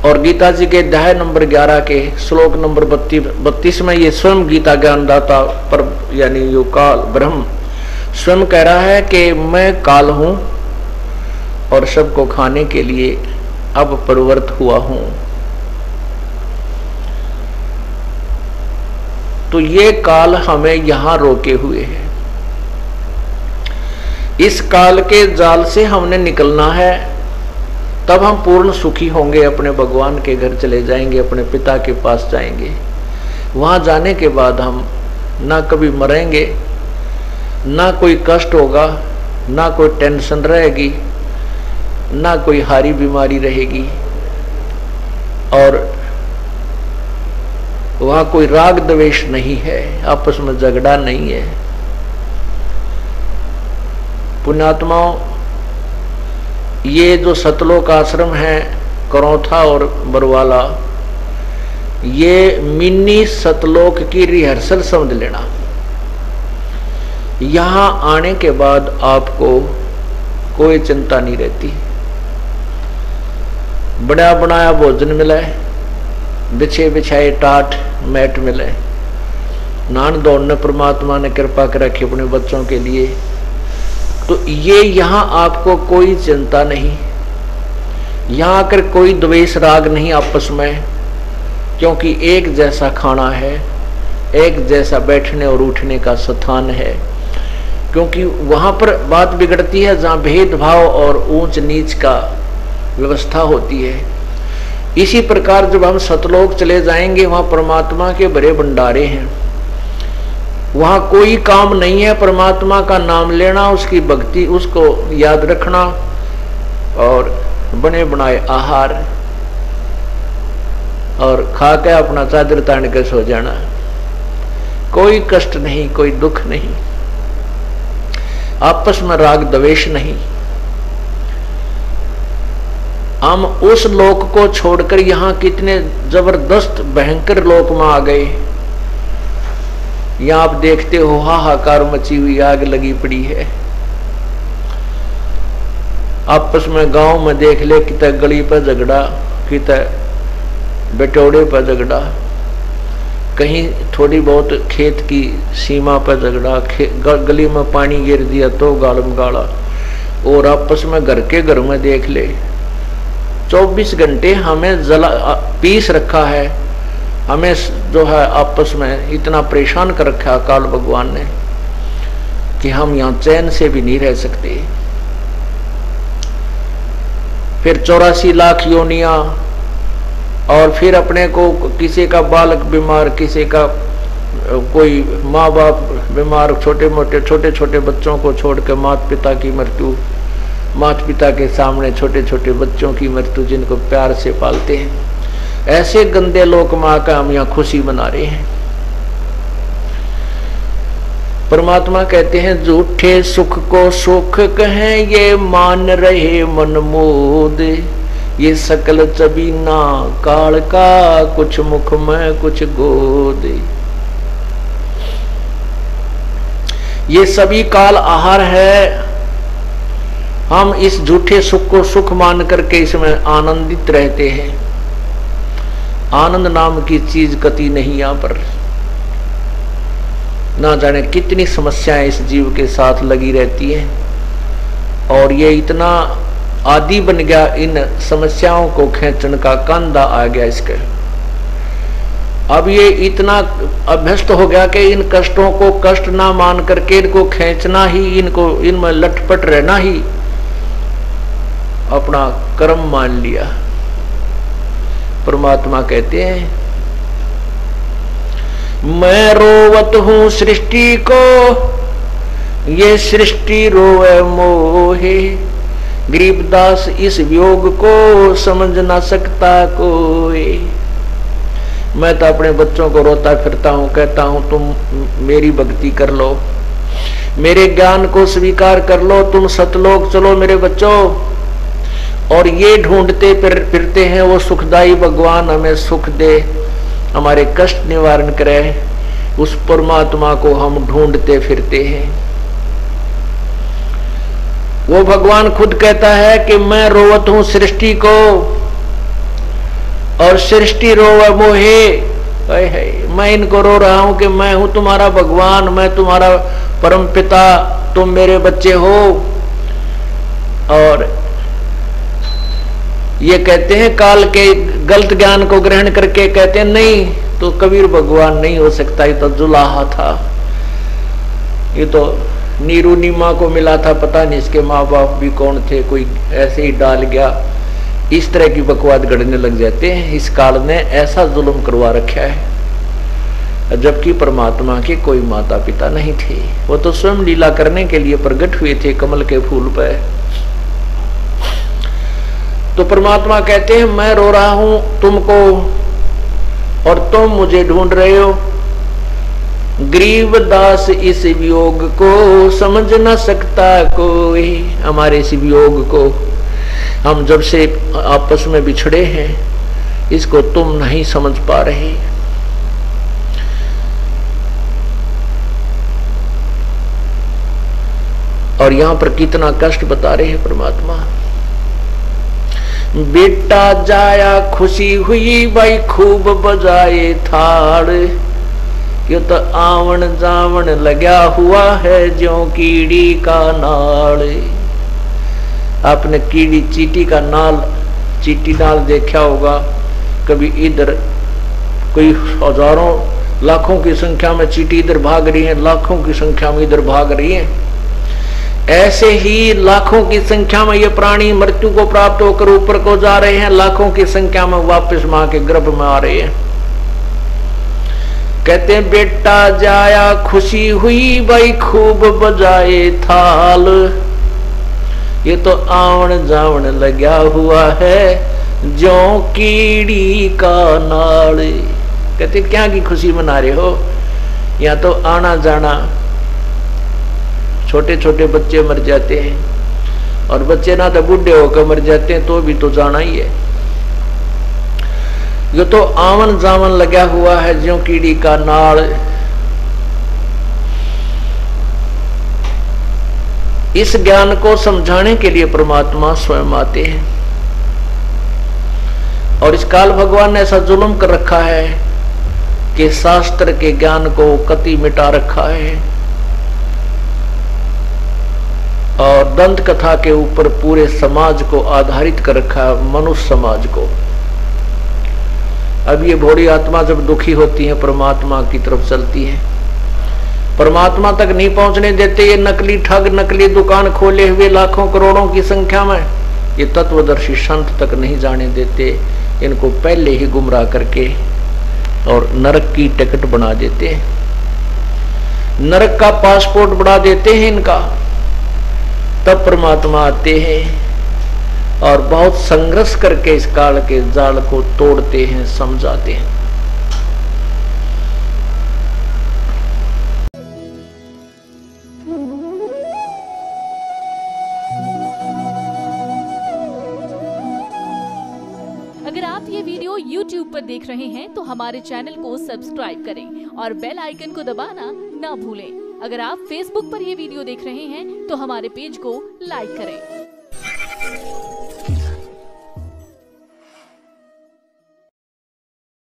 और गीता जी के अध्याय नंबर 11 के श्लोक नंबर 32 में ये स्वयं गीता ज्ञानदाता पर यानी यो काल ब्रह्म स्वयं कह रहा है कि मैं काल हूं और सबको खाने के लिए अब प्रवृत्त हुआ हूं। तो ये काल हमें यहां रोके हुए है। इस काल के जाल से हमने निकलना है, तब हम पूर्ण सुखी होंगे। अपने भगवान के घर चले जाएंगे, अपने पिता के पास जाएंगे। वहां जाने के बाद हम ना कभी मरेंगे, ना कोई कष्ट होगा, ना कोई टेंशन रहेगी, ना कोई हारी बीमारी रहेगी, और वहां कोई राग द्वेष नहीं है, आपस में झगड़ा नहीं है। पुण्यात्माओं, ये जो सतलोक आश्रम है करौथा और बरवाला, ये मिनी सतलोक की रिहर्सल समझ लेना। यहां आने के बाद आपको कोई चिंता नहीं रहती। बड़ा बनाया भोजन मिले, बिछे बिछाए टाट मैट मिले, नान दौड़ने परमात्मा ने कृपा कर रखी अपने बच्चों के लिए। तो ये यहाँ आपको कोई चिंता नहीं, यहाँ आकर कोई द्वेष राग नहीं आपस में, क्योंकि एक जैसा खाना है, एक जैसा बैठने और उठने का स्थान है। क्योंकि वहां पर बात बिगड़ती है जहाँ भेदभाव और ऊंच नीच का व्यवस्था होती है। इसी प्रकार जब हम सतलोक चले जाएंगे, वहां परमात्मा के बड़े भंडारे हैं। वहां कोई काम नहीं है, परमात्मा का नाम लेना, उसकी भक्ति, उसको याद रखना और बने बनाए आहार, और खा के अपना चादर तान के सो जाना। कोई कष्ट नहीं, कोई दुख नहीं, आपस में राग द्वेष नहीं। हम उस लोक को छोड़कर यहाँ कितने जबरदस्त भयंकर लोक में आ गए। यहाँ आप देखते हो हाहाकार मची हुई, आग लगी पड़ी है। आपस में गांव में देख ले, कितना गली पर झगड़ा, कितना बटोड़े पर झगड़ा, कहीं थोड़ी बहुत खेत की सीमा पर झगड़ा, गली में पानी गिर दिया तो गालम गाला। और आपस में घर के घर में देख ले, 24 घंटे हमें जला पीस रखा है, हमें जो है आपस में इतना परेशान कर रखा काल भगवान ने कि हम यहाँ चैन से भी नहीं रह सकते। फिर 84 लाख योनियां, और फिर अपने को किसी का बालक बीमार, किसी का कोई माँ बाप बीमार, छोटे छोटे बच्चों को छोड़ के माता पिता की मृत्यु, माता पिता के सामने छोटे छोटे बच्चों की मृत्यु, जिनको प्यार से पालते हैं। ऐसे गंदे लोक में आकर हम यहाँ खुशी मना रहे हैं। परमात्मा कहते हैं, झूठे सुख को सुख कहें, ये मान रहे मनमोद, ये सकल चबीना काल का, कुछ मुख में कुछ गोद। ये सभी काल आहार है। हम इस झूठे सुख को सुख मान करके इसमें आनंदित रहते हैं। आनंद नाम की चीज कति नहीं यहाँ पर। ना जाने कितनी समस्याएं इस जीव के साथ लगी रहती है, और ये इतना आदी बन गया, इन समस्याओं को खींचने का कांधा आ गया इसके। अब ये इतना अभ्यस्त हो गया कि इन कष्टों को कष्ट ना मान करके इनको खींचना ही, इनको इनमें लटपट रहना ही अपना कर्म मान लिया। परमात्मा कहते हैं, मैं रोवत हूं सृष्टि को, ये सृष्टि रोवे मोहे, गरीबदास इस वियोग को समझ ना सकता कोई। मैं तो अपने बच्चों को रोता फिरता हूं, कहता हूं तुम मेरी भक्ति कर लो, मेरे ज्ञान को स्वीकार कर लो, तुम सतलोक चलो मेरे बच्चों। और ये ढूंढते फिरते हैं वो सुखदाई भगवान हमें सुख दे, हमारे कष्ट निवारण करे, उस परमात्मा को हम ढूंढते फिरते हैं। वो भगवान खुद कहता है कि मैं रोवत हूं सृष्टि को, और सृष्टि रोवे मोहे, मैं इनको रो रहा हूं कि मैं हूं तुम्हारा भगवान, मैं तुम्हारा परम पिता, तुम मेरे बच्चे हो। और ये कहते हैं काल के गलत ज्ञान को ग्रहण करके कहते हैं नहीं तो कबीर भगवान नहीं हो सकता, ये तो जुलाहा था, ये तो नीरू नीमा को मिला था, पता नहीं इसके माँ बाप भी कौन थे, कोई ऐसे ही डाल गया। इस तरह की बकवाद गढ़ने लग जाते हैं। इस काल ने ऐसा जुल्म करवा रखा है, जबकि परमात्मा के कोई माता पिता नहीं थे, वो तो स्वयं लीला करने के लिए प्रकट हुए थे कमल के फूल पर। तो परमात्मा कहते हैं मैं रो रहा हूं तुमको और तुम मुझे ढूंढ रहे हो। गरीब दास इस वियोग को समझ न सकता कोई, हमारे इस वियोग को, हम जब से आपस में बिछड़े हैं इसको तुम नहीं समझ पा रहे। और यहां पर कितना कष्ट बता रहे हैं परमात्मा। बेटा जाया खुशी हुई भाई खूब बजाए थाड़, ये तो आवन जावन लगा हुआ है ज्यों कीड़ी का नाल। आपने कीड़ी चींटी का नाल, चींटी नाल देखा होगा कभी, इधर कोई हजारों लाखों की संख्या में चींटी इधर भाग रही है, लाखों की संख्या में इधर भाग रही है। ऐसे ही लाखों की संख्या में ये प्राणी मृत्यु को प्राप्त होकर ऊपर को जा रहे हैं, लाखों की संख्या में वापस मां के गर्भ में आ रहे हैं। कहते हैं बेटा जाया खुशी हुई भाई खूब बजाए थाल, ये तो आवन जावन लगा हुआ है ज्यों कीड़ी का नाल। कहते क्या की खुशी मना रहे हो, या तो आना जाना, छोटे छोटे बच्चे मर जाते हैं, और बच्चे ना तो बूढ़े होकर मर जाते हैं तो भी तो जाना ही है। ये तो आवन जावन लगा हुआ है ज्यों कीड़ी का नाल। इस ज्ञान को समझाने के लिए परमात्मा स्वयं आते हैं, और इस काल भगवान ने ऐसा जुल्म कर रखा है कि शास्त्र के ज्ञान को कति मिटा रखा है, और दंत कथा के ऊपर पूरे समाज को आधारित कर रखा है, मनुष्य समाज को। अब ये भोली आत्मा जब दुखी होती है परमात्मा की तरफ चलती है, परमात्मा तक नहीं पहुंचने देते ये नकली ठग, नकली दुकान खोले हुए लाखों करोड़ों की संख्या में, ये तत्वदर्शी संत तक नहीं जाने देते, इनको पहले ही गुमराह करके और नरक की टिकट बना देते हैं, नरक का पासपोर्ट बढ़ा देते हैं इनका। तब परमात्मा आते हैं और बहुत संघर्ष करके इस काल के जाल को तोड़ते हैं, समझाते हैं। अगर आप ये वीडियो YouTube पर देख रहे हैं तो हमारे चैनल को सब्सक्राइब करें और बेल आइकन को दबाना ना भूलें। अगर आप Facebook पर ये वीडियो देख रहे हैं तो हमारे पेज को लाइक करें।